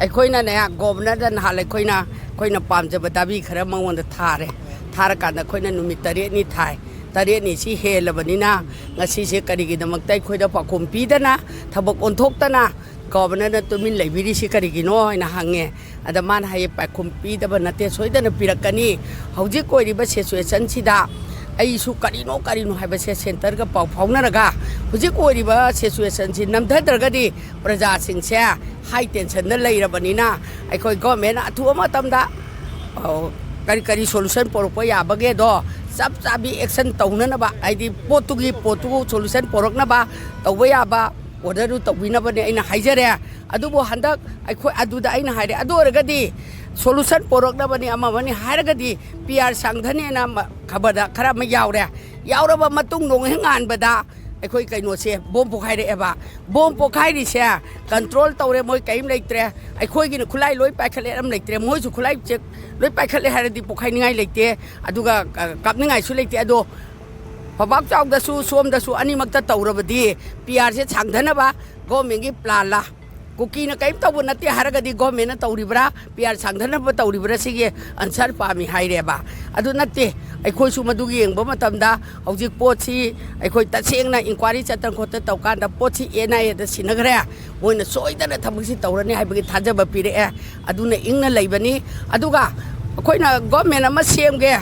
ꯑꯩꯈꯣꯏꯅ ꯅꯦ ꯒꯣꯕꯔꯅꯔꯗ ꯅꯍꯥꯟ ꯑꯩꯈꯣꯏꯅ ꯄꯥꯝꯖꯕ ꯗꯥꯕꯤ ꯈꯔ ꯃꯉꯣꯟꯗ ꯊꯥꯔꯀꯥꯟꯗ ꯑꯩꯈꯣꯏꯅ ꯅꯨꯃꯤꯠ 7ꯅꯤ ꯊꯥꯏ 7ꯅꯤ ꯁꯤ ꯍꯦꯜꯂꯕꯅꯤꯅ ꯉꯁꯤꯁꯦ ꯀꯔꯤꯒꯤꯗꯃꯛꯇ ꯑꯩꯈꯣꯏꯗ ꯄꯥꯎꯈꯨꯝ ꯄꯤꯗꯅ ꯊꯕꯛ ꯑꯣꯟꯊꯣꯛꯇꯅ ꯒꯣꯕꯔꯅꯔꯅ ꯇꯨꯃꯤꯟ ꯂꯩꯕꯤꯔꯤꯁꯤ ꯀꯔꯤꯒꯤꯅꯣ ꯍꯥꯏꯅ ꯍꯪꯉꯦ ꯑꯗ ꯃꯥꯅ ꯍꯥꯏꯌꯦ ꯄꯥꯎꯈꯨꯝ ꯄꯤꯗꯕ ꯅꯠꯇꯦ ꯁꯣꯏꯗꯅ ꯄꯤꯔꯛꯀꯅꯤ ꯍꯧꯖꯤꯛ ꯑꯣꯏꯔꯤꯕ ꯁꯤꯆꯨꯋꯦꯁꯟꯁꯤꯗ ꯑꯩꯁꯨ ꯀꯔꯤꯅꯣ ꯍꯥꯏꯕꯁꯦ ꯁꯦꯟꯇꯔꯒ ꯄꯥꯎ ꯐꯥꯎꯅꯔꯒ ꯍꯧꯖꯤꯛ ꯑꯣꯏꯔꯤꯕ ꯁꯤꯆꯨꯋꯦꯁꯟꯁꯤ ꯅꯝꯊꯗ꯭ꯔꯒꯗꯤ ꯄ꯭ꯔꯖꯥꯁꯤꯡꯁꯦ ꯍꯥꯏ ꯇꯦꯟꯁꯟꯗ ꯂꯩꯔꯕꯅꯤꯅ ꯑꯩꯈꯣꯏ ꯒꯣꯔꯃꯦꯟꯅ ꯑꯊꯨꯕ ꯃꯇꯝꯗ ꯀꯔꯤ ꯁꯣꯂꯨꯁꯟ ꯄꯨꯔꯛꯄ ꯌꯥꯕꯒꯦꯗꯣ ꯆꯞ ꯆꯥꯕꯤ ꯑꯦꯛꯁꯟ ꯇꯧꯅꯅꯕ ꯍꯥꯏꯗꯤ ꯄꯣꯠꯇꯨ ꯁꯣꯂꯨꯁꯟ ꯄꯨꯔꯛꯅꯕ ꯇꯧꯕ ꯌꯥꯕ ꯑꯣꯔꯗꯔꯗꯨ ꯇꯧꯕꯤꯅꯕꯅꯦ ꯑꯩꯅ ꯍꯥꯏꯖꯔꯦ ꯑꯗꯨꯕꯨ ꯍꯟꯗꯛ ꯑꯩꯈꯣꯏ ꯑꯗꯨꯗ ꯑꯩꯅ ꯍꯥꯏꯔꯦ ꯑꯗꯨ ꯑꯣꯏꯔꯒꯗꯤ ꯁꯣꯂꯨꯁꯟ ꯄꯨꯔꯛꯅꯕꯅꯤ ꯑꯃꯅꯤ ꯍꯥꯏꯔꯒꯗꯤ PR ꯁꯪꯙꯅꯦꯅ ꯈꯕꯔꯗ ꯈꯔ ꯑꯃ ꯌꯥꯎꯔꯕ ꯃꯇꯨꯡ ꯅꯣꯡꯍꯦꯛ ꯉꯥꯟꯕꯗ ꯑꯩꯈꯣꯏ ꯀꯩꯅꯣꯁꯦ ꯕꯣꯝ ꯄꯣꯈꯥꯏꯔꯛꯑꯦꯕ ꯕꯣꯝ ꯄꯣꯈꯥꯏꯔꯤꯁꯦ ꯀꯟꯇ꯭ꯔꯣꯜ ꯇꯧꯔꯦ ꯃꯣꯏ ꯀꯔꯤꯝ ꯂꯩꯇ꯭ꯔꯦ ꯑꯩꯈꯣꯏꯒꯤꯅ ꯈꯨꯠꯂꯥꯏ ꯂꯣꯏ ꯄꯥꯏꯈꯠꯂꯦ ꯑꯝ ꯂꯩꯇ꯭ꯔꯦ ꯃꯣꯏꯁꯨ ꯈꯨꯠꯂꯥꯏ ꯆꯦꯛ ꯂꯣꯏ ꯄꯥꯏꯈꯠꯂꯦ ꯍꯥꯏꯔꯗꯤ ꯄꯣꯈꯥꯏꯅꯤꯡꯉꯥꯏ ꯂꯩꯇꯦ ꯑꯗꯨꯒ ꯀꯥꯞꯅꯤꯡꯉꯥꯏꯁꯨ ꯂꯩꯇꯦ ꯑꯗꯣ ꯐꯕꯥꯛ ꯆꯥꯎꯗꯁꯨ ꯁꯣꯝꯗꯁꯨ ꯑꯅꯤꯃꯛꯇ ꯇꯧꯔꯕꯗꯤ PRꯁꯦ ꯁꯥꯡꯙꯅꯕ ꯒꯣꯔꯃꯦꯟꯒꯤ ꯄ꯭ꯂꯥꯟꯂꯥ ꯀꯨꯀꯤꯅ ꯀꯔꯤꯝ ꯇꯧꯕ ꯅꯠꯇꯦ ꯍꯥꯏꯔꯒꯗꯤ ꯒꯣꯔꯃꯦꯟꯅ ꯇꯧꯔꯤꯕ꯭ꯔꯥ PR ꯁꯥꯡꯙꯅꯕ ꯇꯧꯔꯤꯕ꯭ꯔꯥ ꯁꯤꯒꯤ ꯑꯟꯁꯔ ꯄꯥꯝꯃꯤ ꯍꯥꯏꯔꯦꯕ ꯑꯗꯨ ꯅꯠꯇꯦ ꯑꯩꯈꯣꯏꯁꯨ ꯃꯗꯨ ꯌꯦꯡꯕ ꯃꯇꯝꯗ ꯍꯧꯖꯤꯛ ꯄꯣꯠꯁꯤ ꯑꯩꯈꯣꯏ ꯇꯁꯦꯡꯅ ꯏꯟꯀ꯭ꯋꯥꯏꯔꯤ ꯆꯠꯇꯅ ꯈꯣꯠꯇꯅ ꯇꯧꯀꯥꯟꯗ ꯄꯣꯠꯁꯤ NIAꯗ ꯁꯤꯟꯅꯈ꯭ꯔꯦ ꯃꯣꯏꯅ ꯁꯣꯏꯗꯅ ꯊꯕꯛꯁꯤ ꯇꯧꯔꯅꯤ ꯍꯥꯏꯕꯒꯤ ꯊꯥꯖꯕ ꯄꯤꯔꯛꯑꯦ ꯑꯗꯨꯅ ꯏꯪꯅ ꯂꯩꯕꯅꯤ ꯑꯗꯨꯒ ꯑꯩꯈꯣꯏꯅ ꯒꯣꯔꯃꯦꯟ ꯑꯃ ꯁꯦꯝꯒꯦ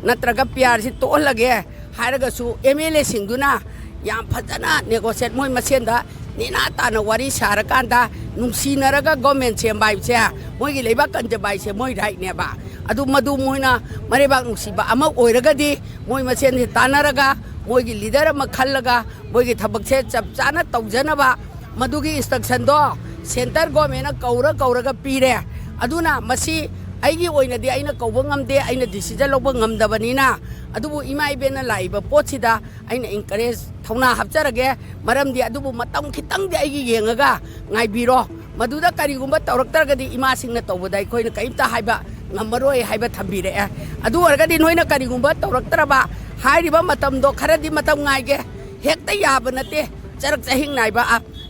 ꯅꯠꯇ꯭ꯔꯒ PRꯁꯤ ꯇꯣꯛꯍꯜꯂꯒꯦ ꯍꯥꯏꯔꯒꯁꯨ MLAꯁꯤꯡꯗꯨꯅ ꯌꯥꯝ ꯐꯖꯅ ꯅꯦꯒꯣꯁꯤꯌꯦꯠ ꯃꯣꯏ ꯃꯁꯦꯟꯗ ꯅꯦꯅꯥ ꯇꯥꯅ ꯋꯥꯔꯤ ꯁꯥꯔꯀꯥꯟꯗ ꯅꯨꯡꯁꯤꯅꯔꯒ ꯒꯣꯔꯃꯦꯟ ꯁꯦꯝꯕ ꯍꯥꯏꯕꯁꯦ ꯃꯣꯏꯒꯤ ꯂꯩꯕꯥꯛ ꯀꯟꯖꯕ ꯍꯥꯏꯁꯦ ꯃꯣꯏ ꯔꯥꯏꯠꯅꯦꯕ ꯑꯗꯨ ꯃꯗꯨ ꯃꯣꯏꯅ ꯃꯔꯩꯕꯥꯛ ꯅꯨꯡꯁꯤꯕ ꯑꯃ ꯑꯣꯏꯔꯒꯗꯤ ꯃꯣꯏ ꯃꯁꯦꯟꯁꯦ ꯇꯥꯟꯅꯔꯒ ꯃꯣꯏꯒꯤ ꯂꯤꯗꯔ ꯑꯃ ꯈꯜꯂꯒ ꯃꯣꯏꯒꯤ ꯊꯕꯛꯁꯦ ꯆꯞ ꯆꯥꯅ ꯇꯧꯖꯅꯕ ꯃꯗꯨꯒꯤ ꯏꯟꯁꯇ꯭ꯔꯛꯁꯟꯗꯣ ꯁꯦꯟꯇꯔ ꯒꯣꯔꯃꯦꯟꯅ ꯀꯧꯔꯒ ꯄꯤꯔꯦ ꯑꯗꯨꯅ ꯃꯁꯤ ꯑꯩꯒꯤ ꯑꯣꯏꯅꯗꯤ ꯑꯩꯅ ꯀꯧꯕ ꯉꯝꯗꯦ ꯑꯩꯅ ꯗꯤꯁꯤꯖꯟ ꯂꯧꯕ ꯉꯝꯗꯕꯅꯤ나 ꯑꯗꯨꯕꯨ ꯏꯃꯥ ꯏꯕꯦꯟꯅ ꯂꯥꯛꯏꯕ ꯄꯣꯠꯁꯤꯗ ꯑꯩꯅ ꯏꯟꯀꯔꯦꯖ ꯊꯧꯅꯥ ꯍꯥꯞꯆꯔꯒꯦ ꯃꯔꯝꯗꯤ ꯑꯗꯨꯕꯨ ꯃꯇꯝ ꯈꯤꯇꯪꯗꯤ ꯑꯩꯒꯤ ꯌꯦꯡꯉꯒ ꯉꯥꯏꯕꯤꯔꯣ ꯃꯗꯨꯗ ꯀꯔꯤꯒꯨꯝꯕ ꯇꯧꯔꯛꯇ꯭ꯔꯒꯗꯤ ꯏꯃꯥꯁꯤꯡꯅ ꯇꯧꯕꯗ ꯑꯩꯈꯣꯏꯅ ꯀꯔꯤꯝꯇ ꯍꯥꯏꯕ ꯉꯝꯃꯔꯣꯏ ꯍꯥꯏꯕ ꯊꯝꯕꯤꯔꯛꯑꯦ ꯑꯗꯨ ꯑꯣꯏꯔꯒꯗꯤ ꯅꯣꯏꯅ ꯀꯔꯤꯒꯨꯝꯕ ꯇꯧꯔꯛꯇ꯭ꯔꯕ ꯍꯥꯏꯔꯤꯕ ꯃꯇꯝꯗꯣ ꯈꯔꯗꯤ ꯃꯇꯝ ꯉꯥꯏꯒꯦ ꯍꯦꯛꯇ ꯌꯥꯕ ꯅꯠꯇꯦ ꯆꯔꯛ ꯆꯍꯤꯡ ꯅꯥꯏꯕ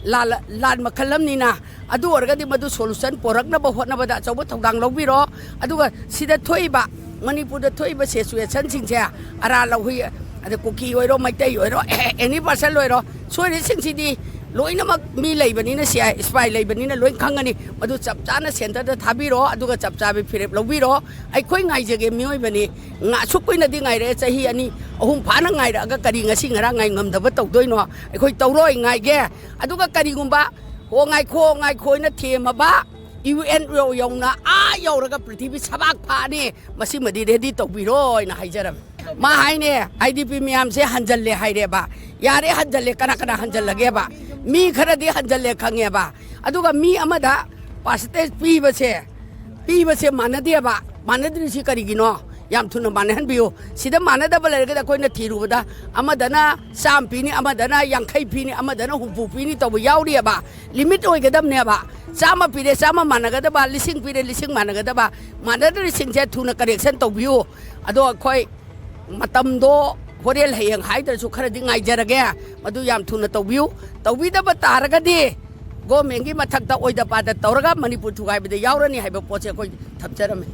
ꯂꯥꯟ ꯃꯈꯜ ꯑꯃꯅꯤꯅ ꯑꯗꯨ ꯑꯣꯏꯔꯒꯗꯤ ꯃꯗꯨ ꯁꯣꯂꯨꯁꯟ ꯄꯨꯔꯛꯅꯕ ꯍꯣꯠꯅꯕꯗ ꯑꯆꯧꯕ ꯊꯧꯗꯥꯡ ꯂꯧꯕꯤꯔꯣ ꯑꯗꯨꯒ ꯁꯤꯗ ꯊꯣꯛꯏꯕ ꯃꯅꯤꯄꯨꯔꯗ ꯊꯣꯛꯏꯕ ꯁꯤꯆꯨꯋꯦꯁꯟꯁꯤꯡꯁꯦ ꯑꯔꯥ ꯂꯧꯍꯨꯏ ꯑꯗ ꯀꯨꯀꯤ ꯑꯣꯏꯔꯣ ꯃꯩꯇꯩ ꯑꯣꯏꯔꯣ ꯑꯦꯅꯤ ꯄꯥꯔꯁꯟ ꯑꯣꯏꯔꯣ ꯁꯣꯏꯔꯤꯁꯤꯡꯁꯤꯗꯤ ꯂꯣꯏꯅꯃꯛ ꯃꯤ ꯂꯩꯕꯅꯤꯅ ꯁ꯭ꯄꯥꯏ ꯂꯩꯕꯅꯤꯅ ꯂꯣꯏ ꯈꯪꯒꯅꯤ ꯃꯗꯨ ꯆꯞ ꯆꯥꯅ ꯁꯦꯟꯇꯔꯗ ꯊꯥꯕꯤꯔꯣ ꯑꯗꯨꯒ ꯆꯞ ꯆꯥꯕꯤ ꯐꯤꯔꯦꯞ ꯂꯧꯕꯤꯔꯣ ꯑꯩꯈꯣꯏ ꯉꯥꯏꯖꯒꯦ ꯃꯤꯑꯣꯏꯕꯅꯤ ꯑꯁꯨꯛ ꯀꯨꯏꯅꯗꯤ ꯉꯥꯏꯔꯛꯑꯦ ꯆꯍꯤ 2-3 ꯐꯥꯅ ꯉꯥꯏꯔꯛꯑꯒ ꯀꯔꯤ ꯉꯁꯤ ꯉꯔꯥꯡ ꯉꯥꯏ ꯉꯝꯗꯕ ꯇꯧꯗꯣꯏꯅꯣ ꯑꯩꯈꯣꯏ ꯇꯧꯔꯣꯏ ꯉꯥꯏꯒꯦ ꯑꯗꯨꯒ ꯀꯔꯤꯒꯨꯝꯕ ꯉꯥꯏꯈꯣꯅ themmaba UN youna yꯧꯔꯒ ꯄ꯭ꯔꯤꯊꯤꯕꯤ sabak ꯐꯥꯅꯤ ꯃꯁꯤꯃꯗꯤ ꯔꯦꯗꯤ ꯇꯧꯕꯤꯔꯣ ꯍꯥꯏꯅ ꯍꯥꯏꯖꯔꯝꯃꯤ ꯃꯥ ꯍꯥꯏꯅꯦ IDP ꯃꯌꯥꯝꯁꯦ ꯍꯟꯖꯜꯂꯦ ꯍꯥꯏꯔꯦꯕ ꯌꯥꯔꯦ ꯍꯟꯖꯜꯂꯦ ꯀꯅꯥ ꯍꯟꯖꯜꯂꯒꯦꯕ ꯃꯤ ꯈꯔꯗꯤ ꯍꯟꯖꯜꯂꯦ ꯈꯪꯉꯦꯕ ꯑꯗꯨꯒ ꯃꯤ ꯑꯃꯗ ꯄꯥꯔꯁꯦꯟꯇꯦꯖ ꯄꯤꯕꯁꯦ ꯃꯥꯟꯅꯗꯦꯕ ꯃꯥꯟꯅꯗ꯭ꯔꯤꯁꯤ ꯀꯔꯤꯒꯤꯅꯣ ꯌꯥꯝ ꯊꯨꯅ ꯃꯥꯟꯅꯍꯟꯕꯤꯌꯨ ꯁꯤꯗ ꯃꯥꯟꯅꯗꯕ ꯂꯩꯔꯒꯗꯤ ꯑꯩꯈꯣꯏꯅ ꯊꯤꯔꯨꯕꯗ ꯑꯃꯗꯅ 100 ꯄꯤꯅꯤ ꯑꯃꯗꯅ 50 ꯄꯤꯅꯤ ꯑꯃꯗꯅ 70 ꯄꯤꯅꯤ ꯇꯧꯕ ꯌꯥꯎꯔꯤꯑꯕ ꯂꯤꯃꯤꯠ ꯑꯣꯏꯒꯗꯕꯅꯦꯕ 100 ꯄꯤꯔꯦ 100 ꯃꯥꯟꯅꯒꯗꯕ 1000 ꯄꯤꯔꯦ 1000 ꯃꯥꯟꯅꯒꯗꯕ ꯃꯥꯟꯅꯗ꯭ꯔꯤꯁꯤꯡꯁꯦ ꯊꯨꯅ ꯀꯔꯦꯛꯁꯟ ꯇꯧꯕꯤꯌꯨ ꯑꯗꯣ ꯑꯩꯈꯣꯏ ꯃꯇꯝꯗꯣ ꯍꯣꯔꯦꯟ ꯍꯌꯦꯡ ꯍꯥꯏꯗ꯭ꯔꯁꯨ ꯈꯔꯗꯤ ꯉꯥꯏꯖꯔꯒꯦ ꯃꯗꯨ ꯌꯥꯝ ꯊꯨꯅ ꯇꯧꯕꯤꯌꯨ ꯇꯧꯕꯤꯗꯕ ꯇꯥꯔꯒꯗꯤ ꯒꯣꯔꯃꯦꯟꯒꯤ ꯃꯊꯛꯇ ꯑꯣꯏꯗ ꯄꯥꯗ ꯇꯧꯔꯒ ꯃꯅꯤꯄꯨꯔ ꯊꯨꯒꯥꯏꯕꯗ ꯌꯥꯎꯔꯅꯤ ꯍꯥꯏꯕ ꯄꯣꯠꯁꯦ ꯑꯩꯈꯣꯏ ꯊꯝꯖꯔꯝꯃꯤ